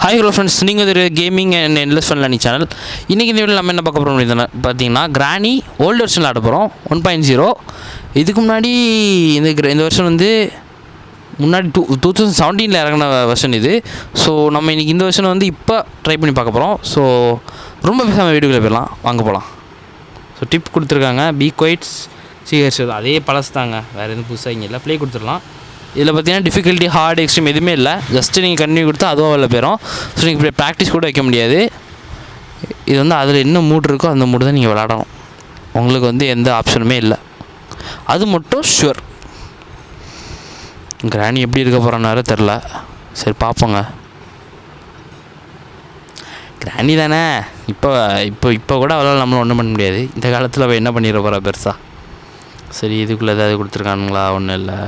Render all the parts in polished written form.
Hi hello friends, நீங்கள் ஒரு gaming and endless ஃபன்லானி channel. இன்றைக்கி இந்த வீடியோவில் நம்ம என்ன பார்க்க போகிறோம் பார்த்தீங்கன்னா, கிராணி ஓல்டு வெர்ஷனில் ஆட போகிறோம் 1.0. இதுக்கு முன்னாடி இந்த வருஷம் வந்து முன்னாடி 2017 இறங்கின வெர்ஷன் இது. ஸோ நம்ம இன்றைக்கி இந்த வெர்ஷன் வந்து இப்போ ட்ரை பண்ணி பார்க்க போகிறோம். ஸோ ரொம்ப பேசாமல் வீடியோக்குள்ளே போயிடலாம், வாங்க போகலாம். ஸோ டிப் கொடுத்துருக்காங்க, பி குவைட்ஸ் சிஹெச், அதே பழசு தாங்க, வேறு எதுவும் புதுசாக இங்கே இல்லை. ப்ளே கொடுத்துடலாம். இதில் பார்த்தீங்கன்னா டிஃபிகல்ட்டி ஹார்ட் எக்ஸ்ட்ரீம் எதுவுமே இல்லை. ஜஸ்ட்டு நீங்கள் கண்டினியூ கொடுத்தா அதுவும் வெளில போயிடும். ஸோ நீங்கள் இப்படி ப்ராக்டிஸ் கூட வைக்க முடியாது. இது வந்து அதில் என்ன மூடு இருக்கோ அந்த மூடு தான் நீங்கள் விளாடணும். உங்களுக்கு வந்து எந்த ஆப்ஷனுமே இல்லை, அது மட்டும் ஷுவர். கிராணி எப்படி இருக்க போகிறான்னு தெரில. சரி பார்ப்போங்க. கிராணி தானே, இப்போ கூட அவ்வளோ நம்மளும் ஒன்றும் பண்ண முடியாது. இந்த காலத்தில் அவள் என்ன பண்ணிட போகிறா பெருசாக. சரி, இதுக்குள்ளே ஏதாவது கொடுத்துருக்கானுங்களா? ஒன்றும் இல்லை.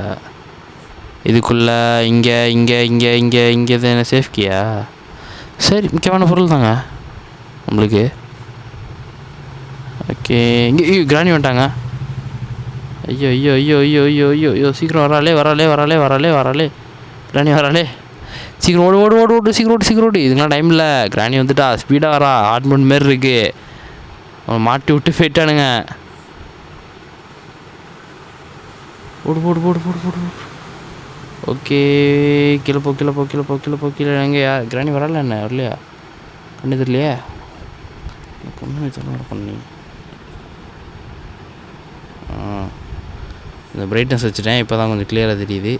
இதுக்குள்ளே இங்கே தானே சேஃப்கியா? சரி, முக்கியமான பொருள் தாங்க நம்மளுக்கு. ஓகே, இங்கே கிராணி வந்துட்டாங்க. ஐயோ ஐயோ ஐயோ ஐயோ ஐயோ ஐயோ ஐயோ சீக்கிரம் வராலே கிராணி வராலே. சீக்கிரம் ஓடு ஓடு ஓடு ஓடு சீக்கிரம் ஓடு. இதுங்களாம் டைம் இல்லை. கிராணி வந்துட்டா, ஸ்பீடாக வரா, ஆட்மண்ட் மாரி இருக்குது. அவன் மாட்டி விட்டு போயிட்டானுங்க. ஓடு. ஓகே, கீழே போ. எங்கே கிராணி வரல? என்ன வரலையா? கண்டு தெரியலையே. ஒன்றும் பண்ணி இந்த பிரைட்னஸ் வச்சுட்டேன், இப்போ தான் கொஞ்சம் கிளியராக தெரியுது.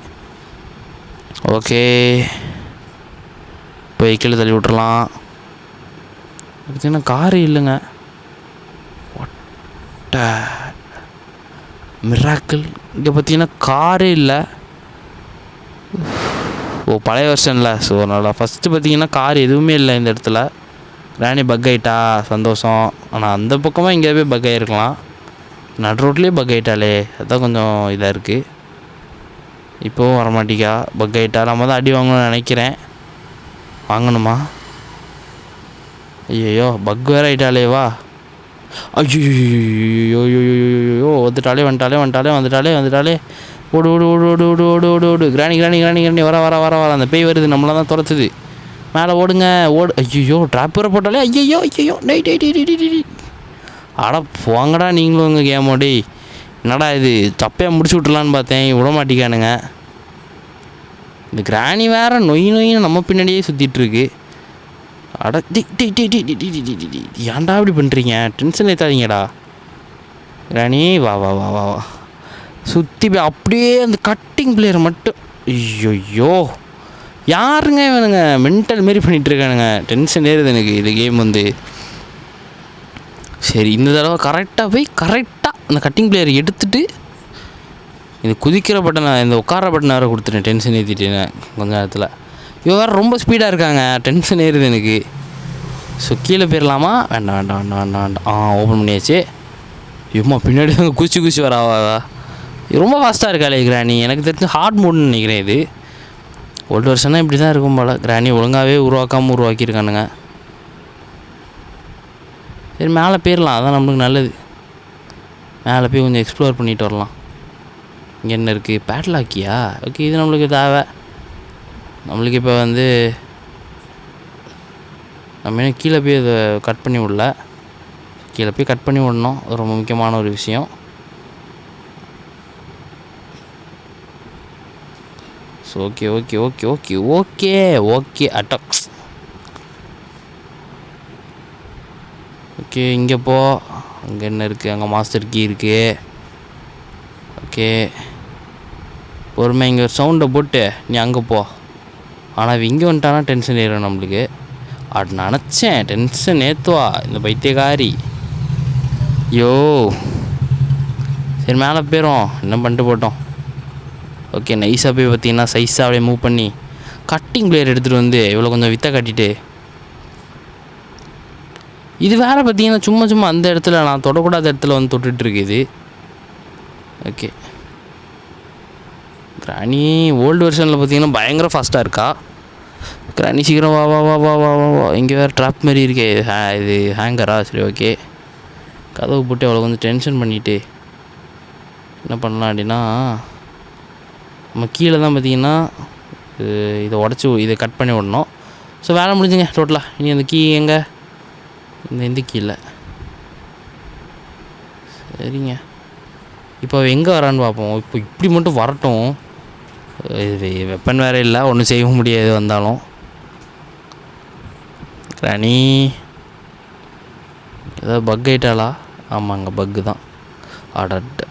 ஓகே, இப்போ கீழே தள்ளி விட்றலாம். பார்த்தீங்கன்னா காரு இல்லைங்க. What miracle. இங்கே பார்த்தீங்கன்னா காரே இல்லை. பழைய வருஷன்ல. ஸோ நல்லா ஃபஸ்ட்டு பார்த்தீங்கன்னா கார் எதுவுமே இல்லை இந்த இடத்துல. கிராணி பக் ஆகிட்டா சந்தோஷம். ஆனால் அந்த பக்கமாக இங்கே போய் பக் ஆகிருக்கலாம். நடு ரோட்லேயே பக் ஆகிட்டாலே, அதுதான் கொஞ்சம் இதாக இருக்குது. இப்போவும் வரமாட்டிக்கா, பக் ஆகிட்டா. நம்ம தான் அடி வாங்கணும்னு நினைக்கிறேன். வாங்கணுமா? ஐயோ பக் வேறு ஆகிட்டாலே. வா, ஐயோ வந்துட்டாலே. ஓடு. கிராணி வர. அந்த பேய் வருது, நம்மள தான் துரத்துது. மேலே ஓடுங்க. ஐயோ ட்ராப் வர போட்டாலே. ஐயோ டேய். அட போங்கடா நீங்களும் உங்கள் கேமோடி. என்னடா இது, தப்பையாக முடிச்சு விட்றலான்னு பார்த்தேன், விட மாட்டிக்கானுங்க. இந்த கிராணி வேறு நொயின்னு நம்ம பின்னாடியே சுற்றிட்டுருக்கு. அட ஏன்டா இப்படி பண்ணுறீங்க? டென்ஷன் ஏற்றாதீங்கடா. கிராணி வா சுற்றி போய் அப்படியே அந்த கட்டிங் பிளேயரை மட்டும். ஐயோ யாருங்க இவனுங்க மென்டல் மாரி பண்ணிகிட்ருக்கானுங்க. டென்ஷன் ஏறுது எனக்கு இது கேம் வந்து. சரி, இந்த தடவை கரெக்டாக அந்த கட்டிங் பிளேயரை எடுத்துகிட்டு இந்த குதிக்கிற பட்டனை, இந்த உட்கார பட்டனை வேறு கொடுத்துட்டேன். டென்ஷன் ஏற்றிட்டேன் கொஞ்ச நேரத்தில். இவன் வேறு ரொம்ப ஸ்பீடாக இருக்காங்க, டென்ஷன் ஏறுது எனக்கு. ஸோ கீழே போயிடலாமா? வேண்டாம். ஓப்பன் பண்ணியாச்சு. இம்மா பின்னாடி குச்சி வராவா? ரொம்ப ஃபாஸ்ட்டாக இருக்காளே கிராணி. எனக்கு தெரிஞ்சு ஹார்ட் மோடுன்னு நினைக்கிறேன் இது. ஓல்டு வருஷன்னா இப்படி தான் இருக்கும் போல். கிராணி ஒழுங்காகவே உருவாக்கியிருக்கானுங்க. சரி, மேலே போயிடலாம், அதான் நம்மளுக்கு நல்லது. மேலே போய் கொஞ்சம் எக்ஸ்ப்ளோர் பண்ணிட்டு வரலாம். இங்கே என்ன இருக்குது? பேட்லாக்கியா? ஓகே, இது நம்மளுக்கு தேவை. நம்மளுக்கு இப்போ வந்து நம்ம என்ன கீழே போய் அதை கட் பண்ணி விடல. கீழே போய் கட் பண்ணி விடணும், அது ரொம்ப முக்கியமான ஒரு விஷயம். So okay attacks. ஓகே, இங்கே போ. அங்கே என்ன இருக்குது? அங்கே மாஸ்டர் கீ இருக்குது. ஓகே, பொறுமை. இங்கே ஒரு சவுண்டை போட்டு நீ அங்கே போ. ஆனால் இங்கே வந்துட்டானா டென்ஷன் ஏறும் நம்மளுக்கு. அது நினச்சேன், டென்ஷன் ஏற்றுவா இந்த பைத்தியக்காரி. ஐயோ சரி, மேலே போயிடும், என்ன பண்ணிட்டு போட்டோம். ஓகே, நைஸாக போய் பார்த்தீங்கன்னா சைஸாக அப்படியே மூவ் பண்ணி கட்டிங் பிளேயர் எடுத்துகிட்டு வந்து இவ்வளோ கொஞ்சம் விற்ற காட்டிட்டு. இது வேறு பார்த்தீங்கன்னா சும்மா அந்த இடத்துல நான் தொடக்கூடாத இடத்துல வந்து தொட்டுட்ருக்கு இது. ஓகே, கிராணி ஓல்டு வெர்ஷனில் பார்த்தீங்கன்னா பயங்கர ஃபாஸ்ட்டாக இருக்கா. கிராணி சீக்கிரம் வா. இங்கே வேறு ட்ராப் மாரி இருக்கே. இது ஹேங்கரா? சரி, ஓகே. கதவு போட்டு அவ்வளோ கொஞ்சம் டென்ஷன் பண்ணிவிட்டு என்ன பண்ணலாம் அப்படின்னா, நம்ம கீழே தான் பார்த்தீங்கன்னா இதை உடச்சி இதை கட் பண்ணி விடணும். ஸோ வேலை முடிஞ்சுங்க டோட்டலாக. இனி அந்த கீ எங்கே? இந்த கீ இல்லை. சரிங்க, இப்போ எங்கே வரான்னு பார்ப்போம். இப்போ இப்படி மட்டும் வரட்டும். இது வெப்பன் வேறு இல்லை, ஒன்றும் செய்ய முடியாது வந்தாலும். கிராணி ஏதாவது பக் ஆயிட்டாளா? ஆமாங்க, பக்கு தான். ஆடட்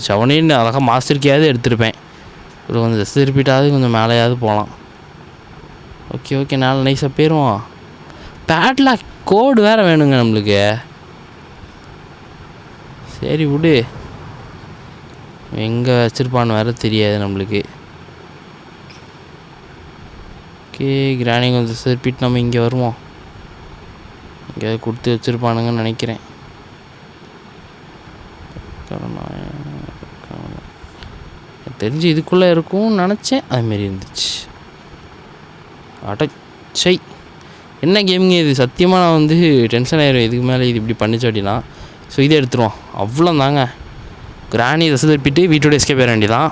சவனின்னு அழகாக மாஸ்டருக்கையாவது எடுத்திருப்பேன். ஒரு கொஞ்சம் ஜஸ்ட் திருப்பிட்டாவது கொஞ்சம் மேலேயாவது போகலாம். ஓகே நாலு நைஸாக போயிடுவோம். பேட்லாக் கோடு வேறு வேணுங்க நம்மளுக்கு. சரி விடு, எங்கே வச்சுருப்பான்னு வேறு தெரியாது நம்மளுக்கு. ஓகே கிராணி கொஞ்சம் திருப்பிட்டு நம்ம இங்கே வருவோம். எங்கேயாவது கொடுத்து வச்சுருப்பானுங்கன்னு நினைக்கிறேன். தெரிஞ்சு இதுக்குள்ளே இருக்கும்னு நினச்சேன், அதுமாரி இருந்துச்சு. அடச்சை, என்ன கேமிங்க இது? சத்தியமாக நான் வந்து டென்ஷன் ஆயிடும் இதுக்கு மேலே இது இப்படி பண்ணிச்சு அப்படின்னா. ஸோ இதை எடுத்துருவோம், அவ்வளோ தாங்க. கிராணி ரசம் திருப்பிட்டு வீட்டோட எஸ்கேப் ஆக வேண்டியதான்.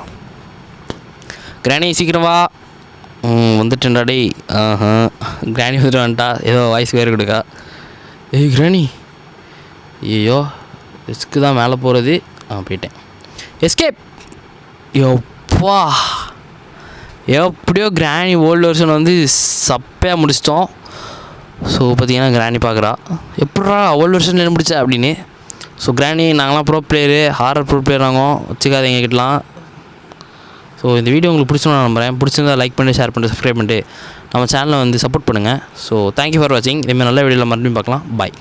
கிராணி சீக்கிரம் வா. வந்துட்டேன்டா டே. கிராணி வந்துட்டு வந்துட்டா, ஏதோ வாய்ஸ் வேறு கொடுக்கா. ஏய் கிராணி, ஐயோ ரிஸ்க்கு தான் மேலே போகிறது. போயிட்டேன், எஸ்கேப். யோப்பா, எப்படியோ கிராணி ஓல்டு வெர்ஷன் வந்து சப்பையாக முடிச்சிட்டோம். ஸோ பார்த்தீங்கன்னா கிராணி பார்க்குறா, எப்படா ஓல்டு வெர்ஷன் என்ன முடிச்சா அப்படின்னு. ஸோ கிராணி நாங்களாம் bro player, horror bro player வாங்குவோம், வச்சுக்காதீங்க கிட்டலாம். ஸோ இந்த வீடியோ உங்களுக்கு பிடிச்சோன்னு நம்புகிறேன். பிடிச்சிருந்தா லைக் பண்ணிட்டு, ஷேர் பண்ணிட்டு, சப்ஸ்கிரைப் பண்ணிட்டு நம்ம சேனலை வந்து சப்போர்ட் பண்ணுங்கள். ஸோ தேங்க்யூ ஃபார் வாட்சிங். இதேமாதிரி நல்ல வீடியோவில் மறுபடியும் பார்க்கலாம். பாய்.